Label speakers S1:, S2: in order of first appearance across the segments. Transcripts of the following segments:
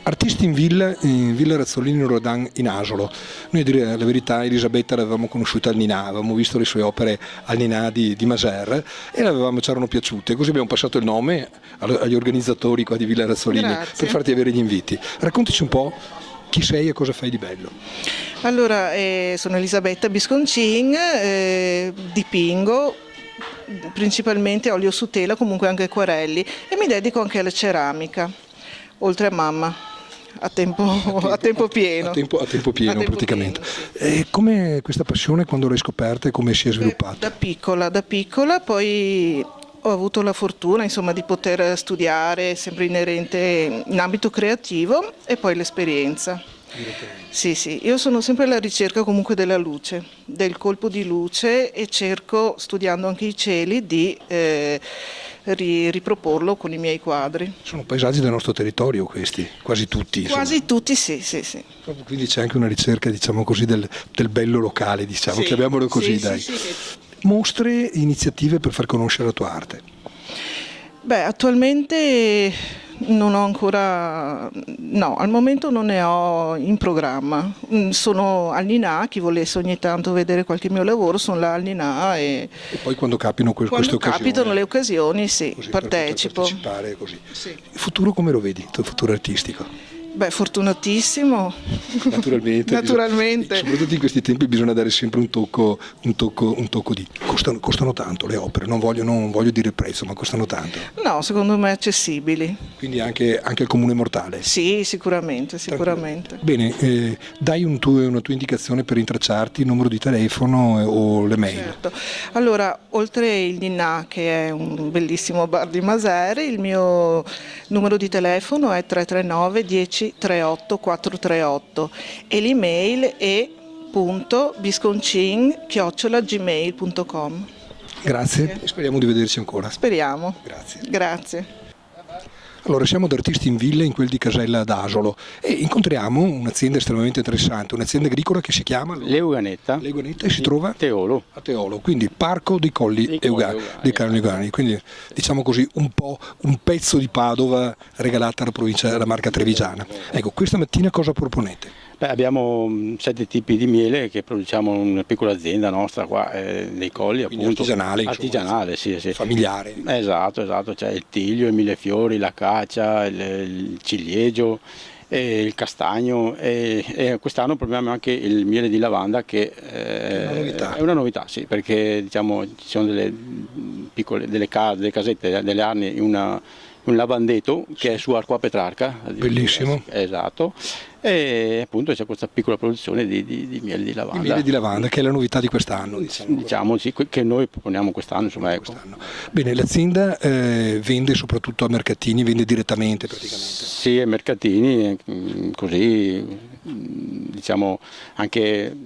S1: Artisti in Villa Razzolini Rodin in Asolo. Noi, a dire la verità, Elisabetta l'avevamo conosciuta al Ninà, avevamo visto le sue opere al Ninà di Maser e ci erano piaciute, così abbiamo passato il nome agli organizzatori qua di Villa Razzolini.
S2: Grazie.
S1: Per farti avere gli inviti. Raccontaci un po' chi sei e cosa fai di bello.
S2: Allora, sono Elisabetta Bisconcin, dipingo principalmente olio su tela, comunque anche acquarelli, e mi dedico anche alla ceramica, oltre a mamma. A tempo pieno.
S1: A tempo pieno praticamente.
S2: Pieno, sì.
S1: E come questa passione, quando l'hai scoperta e come si è sviluppata?
S2: Da piccola, poi ho avuto la fortuna, insomma, di poter studiare sempre inerente in ambito creativo e poi l'esperienza. Sì, io sono sempre alla ricerca comunque della luce, del colpo di luce, e cerco, studiando anche i cieli, di riproporlo con i miei quadri.
S1: Sono paesaggi del nostro territorio questi, quasi tutti.
S2: Quasi tutti, sì.
S1: Quindi c'è anche una ricerca, diciamo così, del bello locale, diciamo, chiamiamolo così, dai.
S2: Sì.
S1: Mostre, iniziative per far conoscere la tua arte?
S2: Beh, attualmente non ho ancora, no, al momento non ne ho in programma. Sono al Ninà, chi volesse ogni tanto vedere qualche mio lavoro, sono là al Ninà e
S1: poi quando capitano queste occasioni,
S2: capitano le occasioni, sì,
S1: così,
S2: partecipo.
S1: Per partecipare, così.
S2: Sì.
S1: Il futuro come lo vedi, il tuo futuro artistico?
S2: Beh, fortunatissimo.
S1: Naturalmente. Soprattutto in questi tempi bisogna dare sempre un tocco di. Costano tanto le opere, non voglio dire il prezzo, ma costano tanto.
S2: No, secondo me accessibili.
S1: Quindi anche il comune mortale.
S2: Sì, sicuramente.
S1: Bene, dai una tua indicazione per rintracciarti, il numero di telefono o le mail.
S2: Certo. Allora, oltre il Ninà, che è un bellissimo bar di Maser, il mio numero di telefono è 339 10 38 438 e l'email è .bisconcin@gmail.com.
S1: Grazie, speriamo di vederci ancora.
S2: Speriamo.
S1: Grazie. Allora, siamo ad Artisti in Villa, in quel di Casella d'Asolo, e incontriamo un'azienda estremamente interessante, un'azienda agricola che si chiama
S3: Leuganetta
S1: e si trova a Teolo, quindi Parco dei Colli Euganei, quindi diciamo così un pezzo di Padova regalata alla provincia, alla Marca Trevigiana. Ecco, questa mattina cosa proponete?
S3: Beh, abbiamo 7 tipi di miele che produciamo in una piccola azienda nostra qua nei Colli,
S1: Quindi
S3: appunto.
S1: artigianale,
S3: sì.
S1: Familiare.
S3: Esatto, c'è il tiglio, il millefiori, l'acacia, il ciliegio, il castagno e quest'anno proviamo anche il miele di lavanda che è una novità, sì, perché diciamo ci sono delle casette, delle arnie in un lavandeto che è su Arqua Petrarca.
S1: Bellissimo.
S3: Esatto. E appunto c'è questa piccola produzione di miele di lavanda.
S1: Di miele di lavanda, che è la novità di quest'anno.
S3: Diciamo sì, che noi proponiamo quest'anno. Insomma, ecco.
S1: Bene, l'azienda vende soprattutto a mercatini, vende direttamente praticamente?
S3: Sì, ai mercatini, così diciamo anche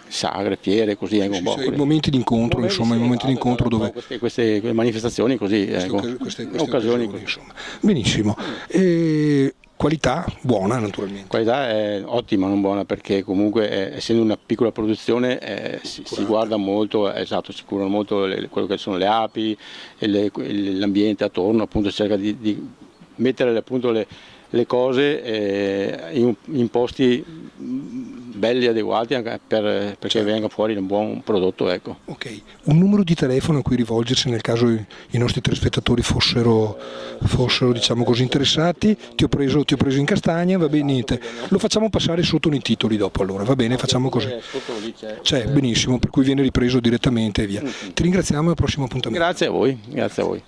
S3: sagre, fiere, così.
S1: I momenti di incontro, insomma, i momenti di incontro dove...
S3: Queste manifestazioni così,
S1: queste
S3: occasioni così.
S1: Insomma. Benissimo. Qualità buona naturalmente.
S3: Qualità è ottima, non buona, perché comunque essendo una piccola produzione si guarda molto, esatto, si curano molto quello che sono le api e l'ambiente attorno, appunto si cerca di mettere appunto le cose in posti belli, adeguati anche perché venga fuori un buon prodotto, ecco.
S1: Ok, un numero di telefono a cui rivolgersi nel caso i nostri telespettatori fossero diciamo così interessati. Ti ho preso in castagna, va bene, niente. Lo facciamo passare sotto nei titoli dopo, allora, va bene, facciamo così. C'è, benissimo, per cui viene ripreso direttamente e via. Ti ringraziamo e al prossimo appuntamento.
S3: Grazie a voi, grazie a voi.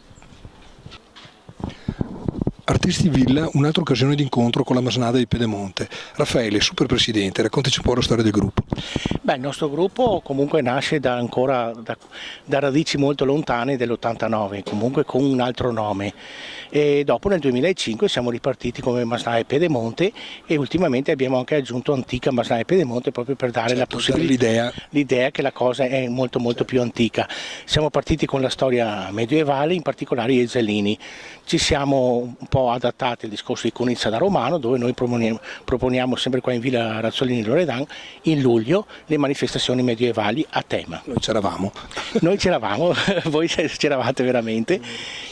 S1: Artisti Villa, un'altra occasione di incontro con la Masnada di Pedemonte. Raffaele, super presidente, raccontaci un po' la storia del gruppo.
S4: Beh, il nostro gruppo comunque nasce da radici molto lontane dell'89, comunque con un altro nome. E dopo nel 2005 siamo ripartiti come Masnada di Pedemonte e ultimamente abbiamo anche aggiunto Antica Masnada di Pedemonte proprio per dare la possibilità, l'idea che la cosa è molto più antica. Siamo partiti con la storia medievale, in particolare gli Ezzelini. Ci siamo un po' adattati al discorso di Conizza da Romano, dove noi proponiamo sempre qua in Villa Razzolini Loredan in luglio le manifestazioni medievali a tema.
S1: Noi c'eravamo.
S4: Noi c'eravamo, voi c'eravate veramente,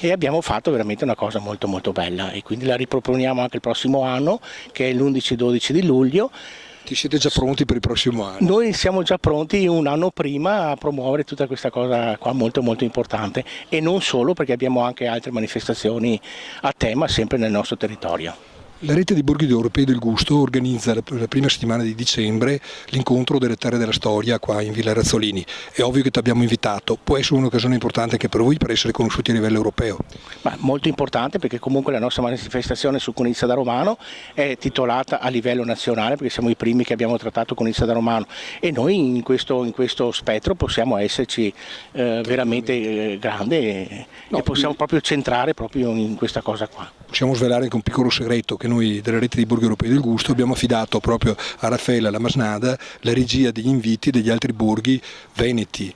S4: e abbiamo fatto veramente una cosa molto molto bella, e quindi la riproponiamo anche il prossimo anno, che è l'11-12 di luglio.
S1: Ti siete già pronti per il prossimo anno?
S4: Noi siamo già pronti un anno prima a promuovere tutta questa cosa qua molto molto importante, e non solo, perché abbiamo anche altre manifestazioni a tema sempre nel nostro territorio.
S1: La rete di borghi europei del gusto organizza la prima settimana di dicembre l'incontro delle terre della storia qua in Villa Razzolini. È ovvio che ti abbiamo invitato, può essere un'occasione importante anche per voi per essere conosciuti a livello europeo.
S4: Ma molto importante, perché comunque la nostra manifestazione su Conizza da Romano è titolata a livello nazionale, perché siamo i primi che abbiamo trattato Conizza da Romano, e noi in questo spettro possiamo esserci veramente grande e possiamo proprio centrare proprio in questa cosa qua.
S1: Possiamo svelare anche un piccolo segreto, che noi della rete di borghi europei del gusto abbiamo affidato proprio a Raffaella Lamasnada la regia degli inviti degli altri borghi veneti,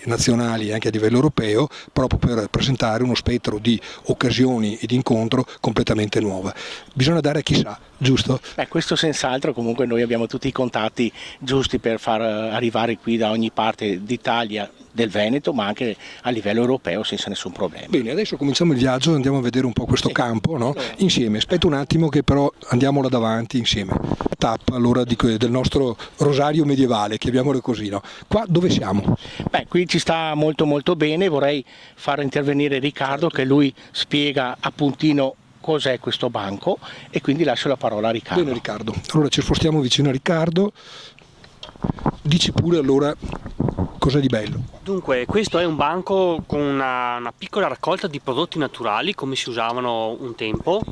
S1: nazionali e anche a livello europeo, proprio per presentare uno spettro di occasioni e di incontro completamente nuova. Bisogna dare a chi sa, giusto?
S4: Questo senz'altro. Comunque noi abbiamo tutti i contatti giusti per far arrivare qui da ogni parte d'Italia, del Veneto, ma anche a livello europeo senza nessun problema.
S1: Bene, adesso cominciamo il viaggio, andiamo a vedere un po' questo campo, no? Insieme. Aspetta un attimo che però andiamo là davanti insieme. Tappa allora del nostro rosario medievale, chiamiamolo così, no? Qua dove siamo?
S4: Qui ci sta molto molto bene. Vorrei far intervenire Riccardo, che lui spiega a puntino cos'è questo banco, e quindi lascio la parola a Riccardo.
S1: Bene Riccardo, allora ci spostiamo vicino a Riccardo, dici pure allora cos'è di bello.
S5: Dunque, questo è un banco con una piccola raccolta di prodotti naturali come si usavano un tempo.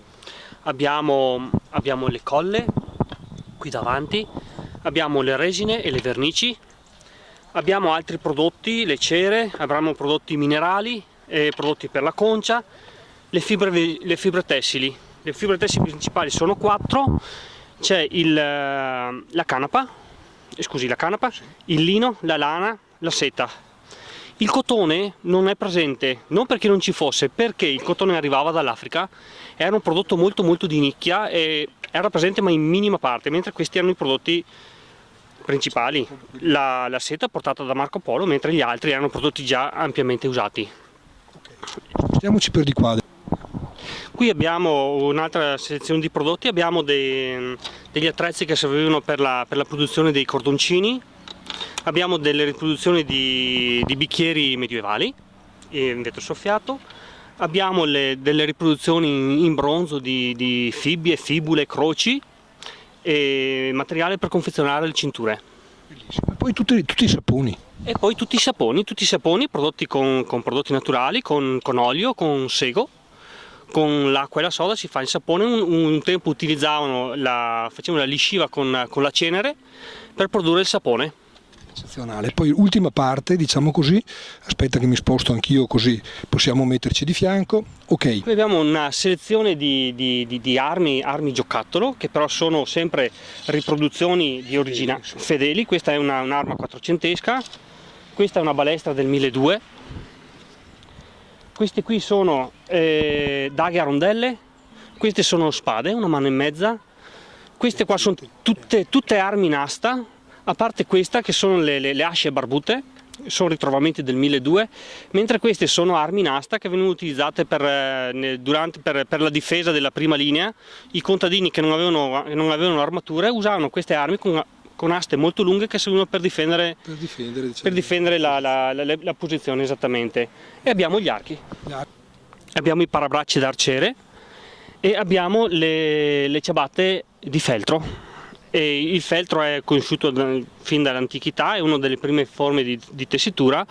S5: Abbiamo le colle qui davanti, abbiamo le resine e le vernici, abbiamo altri prodotti, le cere, abbiamo prodotti minerali, prodotti per la concia, le fibre tessili. Le fibre tessili principali sono 4, c'è la canapa, il lino, la lana, la seta. Il cotone non è presente, non perché non ci fosse, perché il cotone arrivava dall'Africa, era un prodotto molto molto di nicchia e era presente ma in minima parte, mentre questi erano i prodotti principali. La seta portata da Marco Polo, mentre gli altri erano prodotti già ampiamente usati.
S1: Spostiamoci per di qua.
S5: Qui abbiamo un'altra selezione di prodotti, abbiamo degli attrezzi che servivano per la produzione dei cordoncini. Abbiamo delle riproduzioni di bicchieri medievali in vetro soffiato, abbiamo delle riproduzioni in bronzo di fibbie, fibule, croci e materiale per confezionare le cinture.
S1: Bellissimo. E poi tutti i saponi.
S5: E poi tutti i saponi prodotti con prodotti naturali, con olio, con sego. Con l'acqua e la soda si fa il sapone. Un tempo facevano la lisciva con la cenere per produrre il sapone.
S1: Eccezionale. Poi ultima parte, diciamo così, aspetta che mi sposto anch'io così possiamo metterci di fianco. Ok.
S5: Qui abbiamo una selezione di armi giocattolo, che però sono sempre riproduzioni di origine fedeli. Questa è un'arma quattrocentesca, questa è una balestra del 1200. Queste qui sono daghe a rondelle, queste sono spade, una mano e mezza. Queste qua sono tutte armi in asta, a parte questa che sono le asce barbute, sono ritrovamenti del 1200, mentre queste sono armi in asta che venivano utilizzate per la difesa della prima linea. I contadini che non avevano armature usavano queste armi con aste molto lunghe che servivano per difendere la posizione esattamente. E abbiamo gli archi, abbiamo i parabracci d'arciere e abbiamo le ciabatte di feltro. E il feltro è conosciuto fin dall'antichità, è una delle prime forme di tessitura.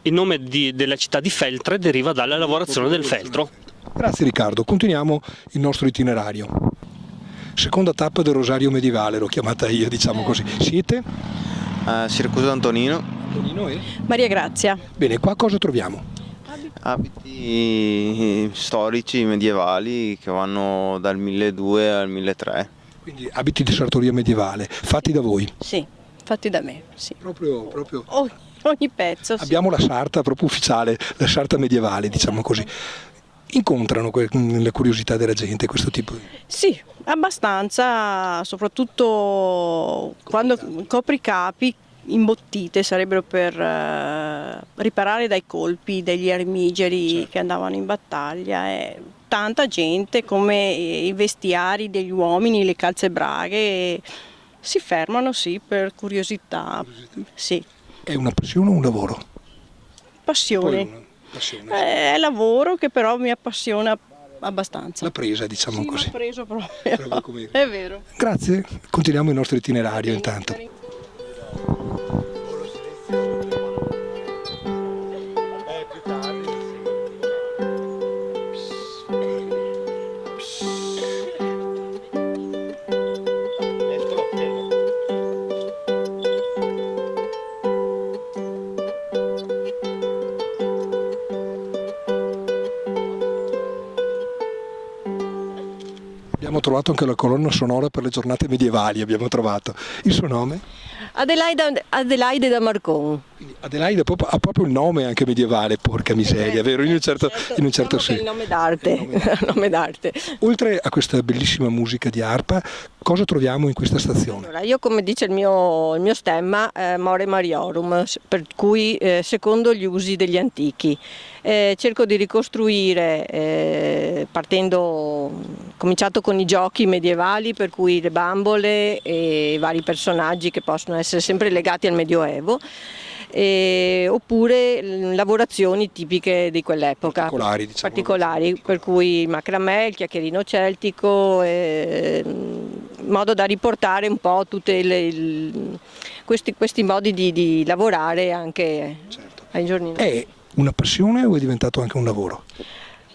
S5: Il nome della città di Feltre deriva dalla lavorazione del feltro.
S1: Grazie Riccardo, continuiamo il nostro itinerario. Seconda tappa del rosario medievale, l'ho chiamata io, diciamo così. Siete?
S6: Siracusa Antonino.
S1: Antonino e?
S7: Maria Grazia.
S1: Bene, qua cosa troviamo?
S6: Abiti storici medievali che vanno dal 1200 al 1300.
S1: Quindi abiti di sartoria medievale, fatti da voi?
S7: Sì, fatti da me, sì.
S1: Proprio.
S7: Ogni pezzo, sì.
S1: Abbiamo la sarta proprio ufficiale, la sarta medievale, diciamo così. Incontrano le curiosità della gente questo tipo di...
S7: Sì, abbastanza, soprattutto quando copricapi imbottite sarebbero per riparare dai colpi degli armigeri che andavano in battaglia. E tanta gente, come i vestiari degli uomini, le calzebraghe, si fermano sì per curiosità. Sì.
S1: È una passione o un lavoro?
S7: Passione.
S1: Passione.
S7: È lavoro che però mi appassiona abbastanza.
S1: L'ha presa, diciamo
S7: Sì,
S1: così.
S7: l'ho preso proprio.
S1: Proprio come-
S7: È vero.
S1: Grazie, continuiamo il nostro itinerario intanto. Abbiamo trovato anche la colonna sonora per le giornate medievali, abbiamo trovato. Il suo nome?
S8: Adelaide da Marcon.
S1: Quindi Adelaide ha proprio il nome anche medievale, porca miseria, vero? In un certo
S8: Diciamo
S1: senso.
S8: che è il nome d'arte. Nome d'arte.
S1: Oltre a questa bellissima musica di arpa, cosa troviamo in questa stazione?
S8: Allora, io, come dice il mio stemma, More Mariorum, per cui secondo gli usi degli antichi. Cerco di ricostruire, cominciato con i giochi medievali, per cui le bambole e i vari personaggi che possono essere sempre legati al Medioevo, oppure lavorazioni tipiche di quell'epoca, particolari, per cui il macramè, il chiacchierino celtico, in modo da riportare un po' tutti questi modi di lavorare anche ai giorni nostri.
S1: È una passione o è diventato anche un lavoro?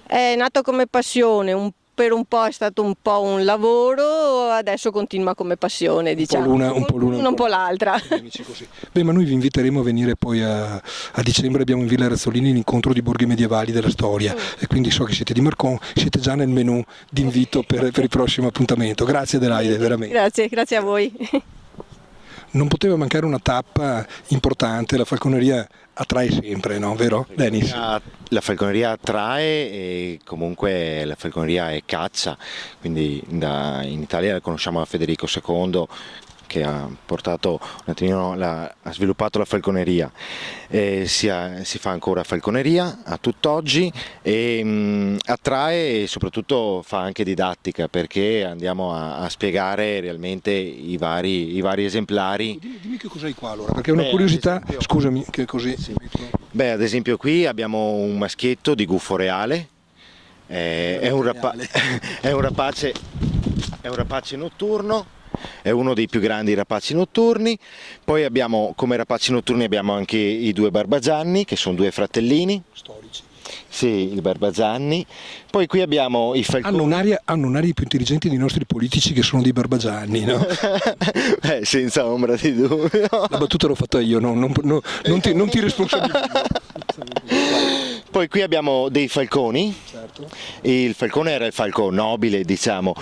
S8: È nato come passione, per un po' è stato un po' un lavoro, adesso continua come passione, diciamo.
S1: Un po' l'una,
S8: un po' l'altra.
S1: Beh, ma noi vi inviteremo a venire poi a dicembre, abbiamo in Villa Razzolini l'incontro di borghi medievali della storia e quindi so che siete di Marcon, siete già nel menù di invito per il prossimo appuntamento. Grazie Adelaide, veramente.
S8: Grazie a voi.
S1: Non poteva mancare una tappa importante, la falconeria attrae sempre, no? Vero Dennis?
S9: La falconeria attrae e comunque la falconeria è caccia, quindi in Italia la conosciamo da Federico II che ha portato un attimino, ha sviluppato la falconeria. Si fa ancora falconeria a tutt'oggi e attrae e soprattutto fa anche didattica, perché andiamo a spiegare realmente i vari esemplari.
S1: Dimmi che cos'hai qua allora, perché è una curiosità, scusami, che così.
S9: Sì. Beh, ad esempio qui abbiamo un maschietto di gufo reale, è un rapace notturno. È uno dei più grandi rapaci notturni. Poi abbiamo, come rapaci notturni, abbiamo anche i due barbagianni, che sono due fratellini
S1: Storici.
S9: Sì, i barbagianni. Poi qui abbiamo i falconi.
S1: Hanno un'aria più intelligenti dei nostri politici, che sono dei barbagianni, no?
S9: Beh, senza ombra di dubbio.
S1: La battuta l'ho fatta io, non ti responsabilizzo.
S9: Poi qui abbiamo dei falconi.
S1: Certo.
S9: Il falcone era il falco nobile, diciamo.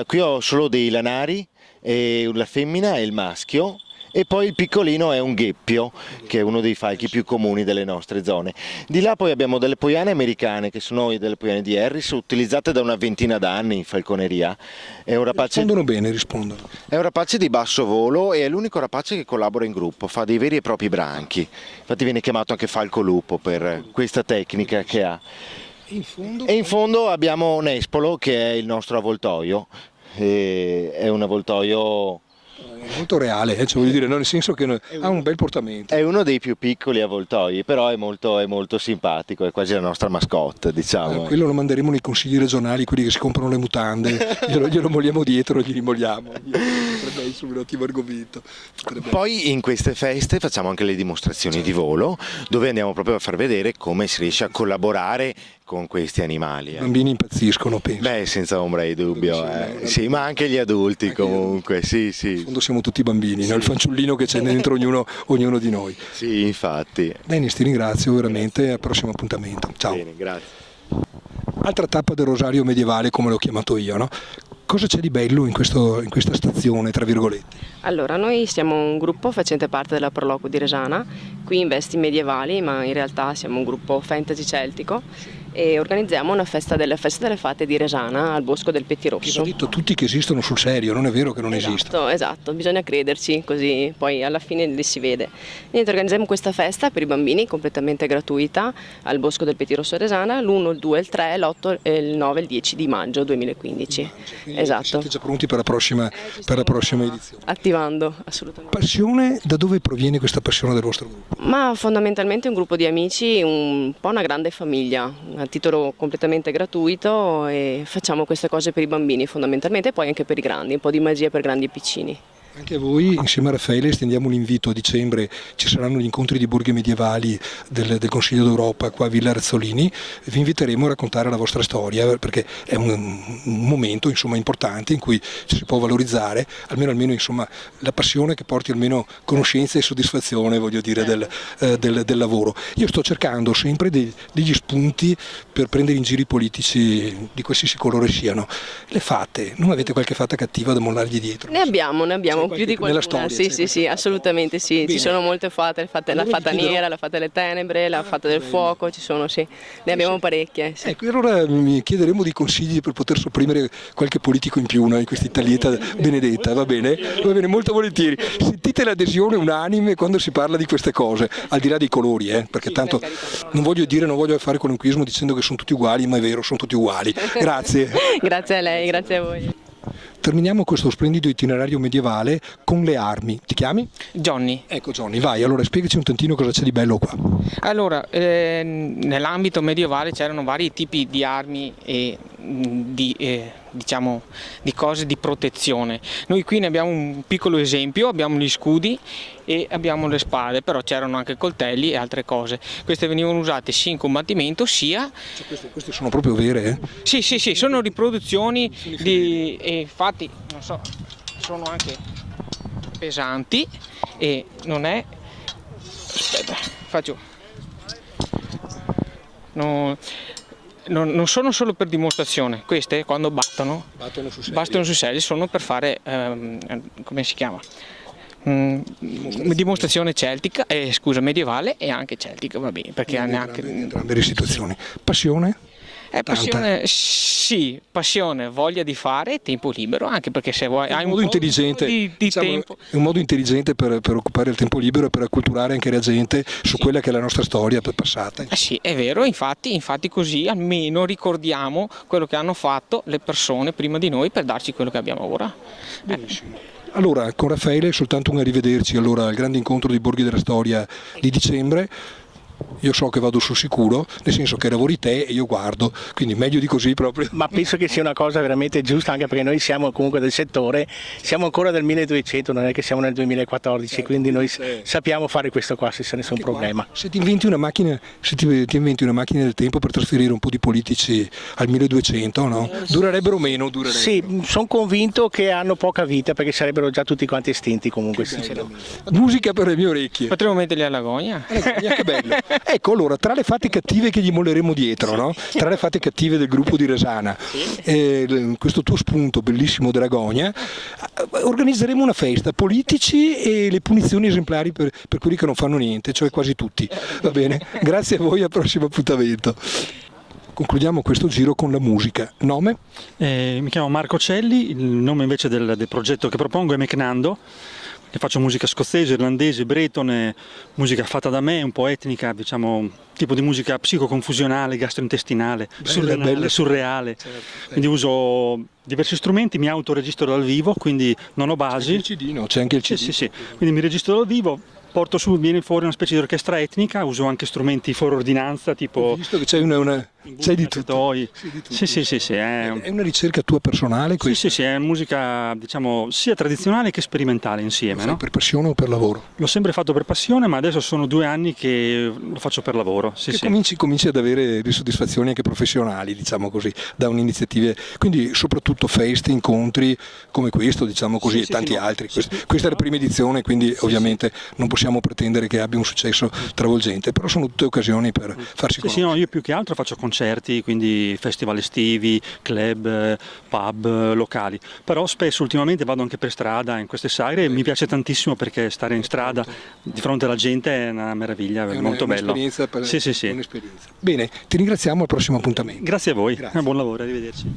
S9: Qui ho solo dei lanari, la femmina e il maschio. E poi il piccolino è un gheppio, che è uno dei falchi più comuni delle nostre zone. Di là poi abbiamo delle poiane americane, che sono delle poiane di Harris, utilizzate da una ventina d'anni in falconeria.
S1: Rispondono bene, rispondono.
S9: È un rapace di basso volo e è l'unico rapace che collabora in gruppo, fa dei veri e propri branchi. Infatti viene chiamato anche falco lupo per questa tecnica che ha. E in fondo abbiamo Nespolo, che è il nostro avvoltoio. È un avvoltoio
S1: molto reale, cioè voglio dire, no, nel senso che ha un bel portamento.
S9: È uno dei più piccoli avvoltoi, però è molto simpatico, è quasi la nostra mascotte, diciamo.
S1: Quello lo manderemo nei consigli regionali, quelli che si comprano le mutande, glielo molliamo dietro, gli rimolliamo. Potrebbe essere un ottimo argomento.
S9: Poi in queste feste facciamo anche le dimostrazioni di volo, dove andiamo proprio a far vedere come si riesce a collaborare con questi animali.
S1: I bambini impazziscono, penso.
S9: Beh, senza ombra di dubbio, sì, ma anche gli adulti comunque, sì.
S1: In fondo siamo tutti bambini, no? Il fanciullino che c'è dentro ognuno di noi.
S9: Sì, infatti.
S1: Dennis, ti ringrazio veramente, al prossimo appuntamento. Ciao.
S9: Bene, grazie.
S1: Altra tappa del rosario medievale, come l'ho chiamato io, no? Cosa c'è di bello in questa stazione, tra virgolette?
S10: Allora, noi siamo un gruppo facente parte della Proloquio di Resana, qui in vesti medievali, ma in realtà siamo un gruppo fantasy celtico e organizziamo una festa delle fate di Resana al Bosco del Pettirosso.
S1: Ho detto a tutti che esistono sul serio, non è vero che non esistono.
S10: Esatto, bisogna crederci, così poi alla fine li si vede. Niente, organizziamo questa festa per i bambini completamente gratuita al Bosco del Pettirosso a Resana l'1, il 2, il 3, l'8, il 9 e il 10 di maggio 2015. Esatto.
S1: Siete già pronti per la prossima edizione?
S10: Attivando, assolutamente.
S1: Passione, da dove proviene questa passione del vostro gruppo?
S10: Ma fondamentalmente un gruppo di amici, un po' una grande famiglia, a titolo completamente gratuito, e facciamo queste cose per i bambini fondamentalmente e poi anche per i grandi, un po' di magia per grandi e piccini.
S1: Anche a voi, insieme a Raffaele, stendiamo un invito. A dicembre ci saranno gli incontri di borghi medievali del Consiglio d'Europa qua a Villa Razzolini. Vi inviteremo a raccontare la vostra storia, perché è un momento, insomma, importante in cui ci si può valorizzare almeno insomma, la passione che porti almeno conoscenza e soddisfazione, voglio dire, del lavoro. Io sto cercando sempre degli spunti per prendere in giro i politici di qualsiasi colore siano. Le fate, non avete qualche fata cattiva da mollargli dietro?
S10: Ne abbiamo più di qualcuna.
S1: Nella storia,
S10: sì, assolutamente sì.
S1: Bene.
S10: Ci sono molte fate, la fata nera, la fata delle tenebre, la fata del fuoco, ci sono, sì. Ne abbiamo parecchie. Sì.
S1: Ecco, allora mi chiederemo dei consigli per poter sopprimere qualche politico in più, no? In questa Italietta benedetta, va bene? Va bene, molto volentieri. Sentite l'adesione unanime quando si parla di queste cose, al di là dei colori, perché tanto non voglio fare qualunquismo dicendo che sono tutti uguali, ma è vero, sono tutti uguali. Grazie.
S10: Grazie a lei, grazie a voi.
S1: Terminiamo questo splendido itinerario medievale con le armi. Ti chiami?
S11: Johnny.
S1: Ecco Johnny, vai, allora spiegaci un tantino cosa c'è di bello qua.
S11: Allora, nell'ambito medievale c'erano vari tipi di armi e diciamo di cose di protezione. Noi qui ne abbiamo un piccolo esempio, abbiamo gli scudi e abbiamo le spade, però c'erano anche coltelli e altre cose. Queste venivano usate sia in combattimento sia...
S1: Queste sono proprio vere?
S11: Sì, sono riproduzioni e infatti, non so, sono anche pesanti e non è... Aspetta, faccio... Non sono solo per dimostrazione, queste quando battono sui sedili sono per fare, come si chiama? Dimostrazione celtica, medievale e anche celtica, va bene, perché hanno anche
S1: entrambe le situazioni. Passione?
S11: Passione, sì, passione, voglia di fare, tempo libero, anche perché se vuoi hai un modo
S1: intelligente
S11: di tempo.
S1: È un modo intelligente per occupare il tempo libero e per acculturare anche la gente su quella che è la nostra storia passata.
S11: Sì, è vero, infatti così almeno ricordiamo quello che hanno fatto le persone prima di noi per darci quello che abbiamo ora.
S1: Benissimo. Allora, con Raffaele soltanto un arrivederci allora al grande incontro dei borghi della storia di dicembre. Io so che vado sul sicuro, nel senso che lavori te e io guardo, quindi meglio di così proprio.
S4: Ma penso che sia una cosa veramente giusta, anche perché noi siamo comunque del settore, siamo ancora del 1200, non è che siamo nel 2014, quindi noi sappiamo fare questo qua senza nessun problema.
S1: Se ti inventi una macchina, del tempo per trasferire un po' di politici al 1200, no? Durerebbero meno?
S4: Sì, sono convinto che hanno poca vita perché sarebbero già tutti quanti estinti comunque.
S1: Musica per le mie orecchie.
S11: Potremmo metterli alla gogna.
S1: Che bello. Ecco, allora, tra le fate cattive che gli molleremo dietro, no? Tra le fate cattive del gruppo di Resana, questo tuo spunto bellissimo della gogna, organizzeremo una festa, politici e le punizioni esemplari per quelli che non fanno niente, cioè quasi tutti. Va bene? Grazie a voi, al prossimo appuntamento. Concludiamo questo giro con la musica. Nome?
S12: Mi chiamo Marco Celli, il nome invece del progetto che propongo è Mecnando. Faccio musica scozzese, irlandese, bretone, musica fatta da me, un po' etnica, diciamo, tipo di musica psicoconfusionale, gastrointestinale, surreale. Certo. Quindi uso diversi strumenti, mi autoregistro dal vivo, quindi non ho basi.
S1: C'è anche il CD.
S12: Sì. Quindi mi registro dal vivo, viene fuori una specie di orchestra etnica, uso anche strumenti fuori ordinanza, tipo...
S1: Ho visto che c'è di tutto.
S12: Sì.
S1: È una ricerca tua personale questa?
S12: Sì, è musica, diciamo, sia tradizionale che sperimentale insieme. No?
S1: Per passione o per lavoro?
S12: L'ho sempre fatto per passione, ma adesso sono 2 anni che lo faccio per lavoro.
S1: Cominci ad avere le soddisfazioni anche professionali, diciamo così, da un'iniziativa, quindi soprattutto feste, incontri come questo, diciamo così, e tanti altri. Questa è la prima edizione, quindi ovviamente non possiamo pretendere che abbia un successo travolgente, però sono tutte occasioni per farsi conoscere.
S12: Io più che altro faccio concerti concerti, quindi festival estivi, club, pub, locali. Però spesso ultimamente vado anche per strada in queste sagre e mi piace tantissimo perché stare in strada di fronte alla gente è una meraviglia, è molto bello.
S1: Un'esperienza per
S12: Sì, sì, sì.
S1: un'esperienza. Bene, ti ringraziamo, al prossimo appuntamento.
S12: Grazie a voi,
S1: Grazie.
S12: buon lavoro, arrivederci.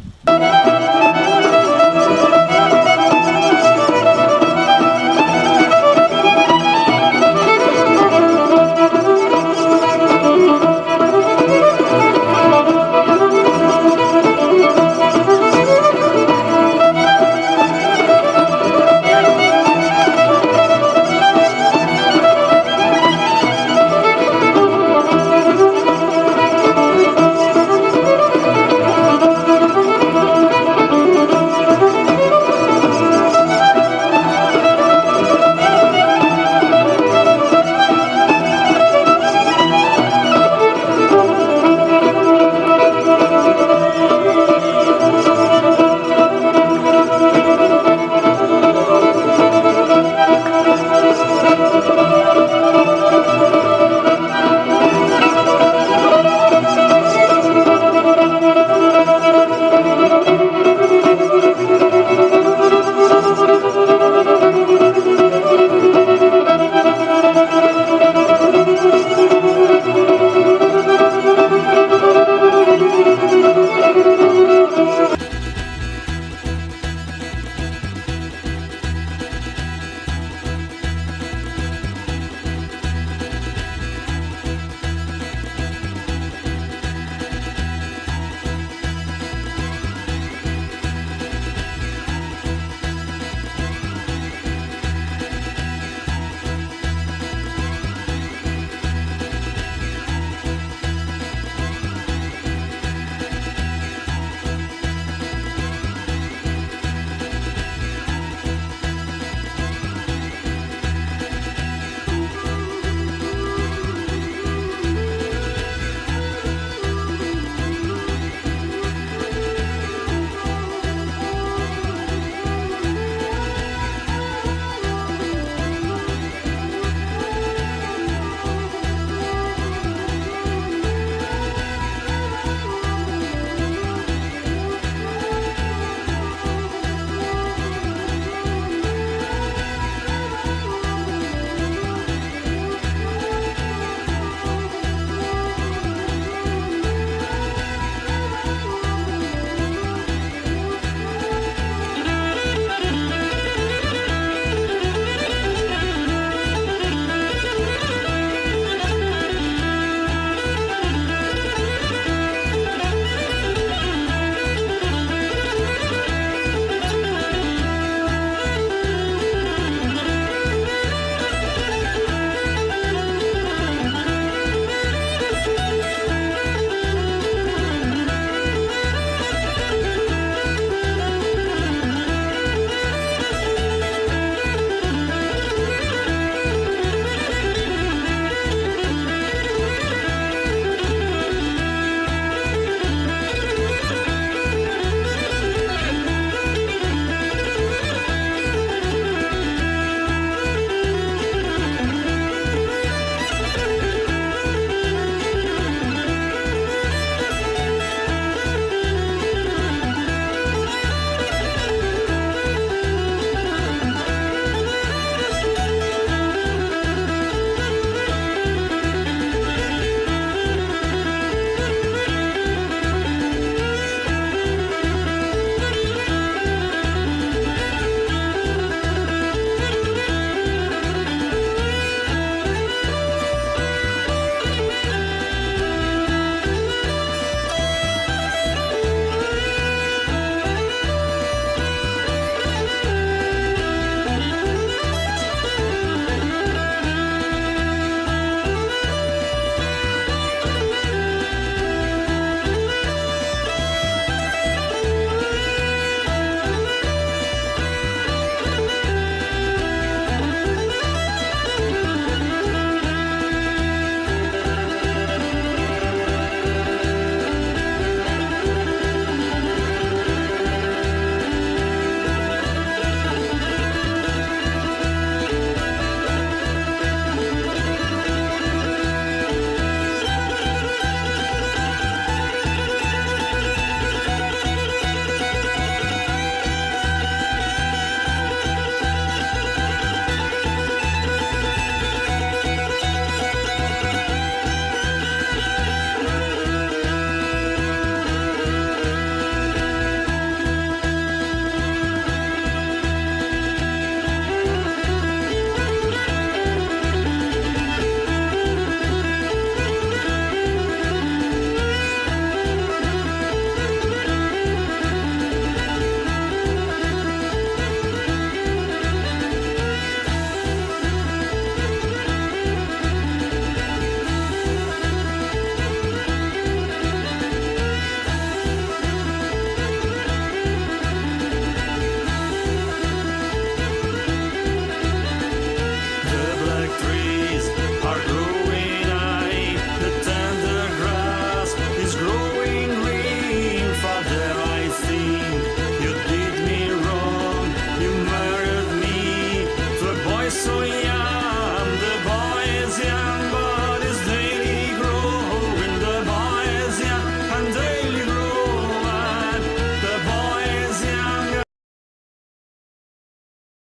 S13: like 3